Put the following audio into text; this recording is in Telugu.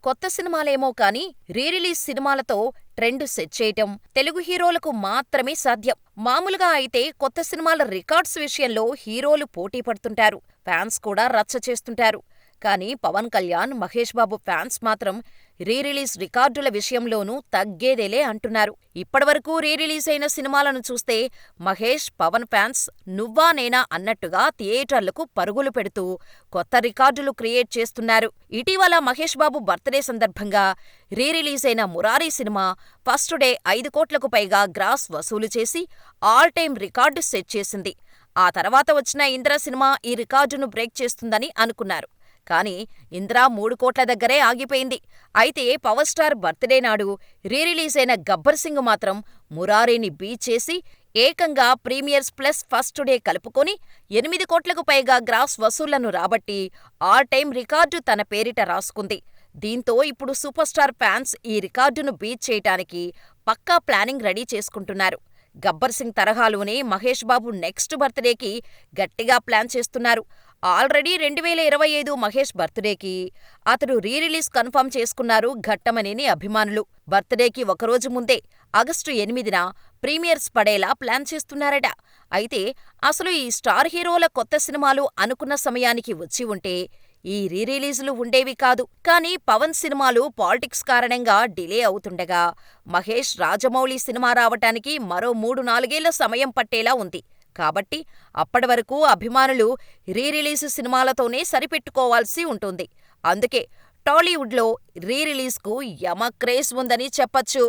కొత్త సినిమాలేమో కానీ రీ-రిలీజ్ సినిమాలతో ట్రెండ్ సెట్ చేయటం తెలుగు హీరోలకు మాత్రమే సాధ్యం. మామూలుగా అయితే కొత్త సినిమాల రికార్డ్స్ విషయంలో హీరోలు పోటీ పడుతుంటారు, ఫ్యాన్స్ కూడా రచ్చ చేస్తుంటారు. కానీ పవన్ కళ్యాణ్, మహేష్ బాబు ఫ్యాన్స్ మాత్రం రీ-రిలీజ్ రికార్డుల విషయంలోనూ తగ్గేదేలే అంటున్నారు. ఇప్పటివరకు రీ-రిలీజ్ అయిన సినిమాలను చూస్తే మహేష్, పవన్ ఫ్యాన్స్ నువ్వా నేనా అన్నట్టుగా థియేటర్లకు పరుగులు పెడుతూ కొత్త రికార్డులు క్రియేట్ చేస్తున్నారు. ఇటీవల మహేష్ బాబు బర్త్డే సందర్భంగా రీ-రిలీజ్ అయిన మురారి సినిమా ఫస్ట్ డే 5 కోట్లకు పైగా గ్రాస్ వసూలు చేసి ఆల్ టైమ్ రికార్డు సెట్ చేసింది. ఆ తర్వాత వచ్చిన ఇంద్ర సినిమా ఈ రికార్డును బ్రేక్ చేస్తుందని అనుకున్నారు. కానీ ఇంద్ర 3 కోట్ల దగ్గరే ఆగిపోయింది. అయితే పవర్ స్టార్ బర్త్డే నాడు రీ-రిలీజ్ అయిన గబ్బర్ సింగ్ మాత్రం మురారీని బీట్ చేసి ఏకంగా ప్రీమియర్స్ ప్లస్ ఫస్ట్ డే కలుపుకొని 8 కోట్లకు పైగా గ్రాస్ వసూళ్లను రాబట్టి ఆల్ టైమ్ రికార్డు తన పేరిట రాసుకుంది. దీంతో ఇప్పుడు సూపర్ స్టార్ ఫ్యాన్స్ ఈ రికార్డును బీట్ చేయటానికి పక్కా ప్లానింగ్ రెడీ చేసుకుంటున్నారు. గబ్బర్ సింగ్ తరహాలోనే మహేష్ బాబు నెక్స్ట్ బర్త్డేకి గట్టిగా ప్లాన్ చేస్తున్నారు. ఆల్రెడీ 2025 మహేష్ బర్త్డేకి అతడు రీ-రిలీజ్ కన్ఫర్మ్ చేసుకున్నారు ఘట్టమనేని అభిమానులు. బర్త్డేకి ఒకరోజు ముందే ఆగస్టు 8న ప్రీమియర్స్ పడేలా ప్లాన్ చేస్తున్నారట. అయితే అసలు ఈ స్టార్ హీరోల కొత్త సినిమాలు అనుకున్న సమయానికి వచ్చి ఉంటే ఈ రీ-రిలీజులు ఉండేవి కాదు. కానీ పవన్ సినిమాలు పాలిటిక్స్ కారణంగా డిలే అవుతుండగా మహేష్, రాజమౌళి సినిమా రావటానికి మరో 3-4 సమయం పట్టేలా ఉంది. కాబట్టి అప్పటివరకు అభిమానులు రీ-రిలీజ్ సినిమాలతోనే సరిపెట్టుకోవాల్సి ఉంటుంది. అందుకే టాలీవుడ్లో రీ-రిలీజ్కు యమ క్రేజ్ ఉందని చెప్పచ్చు.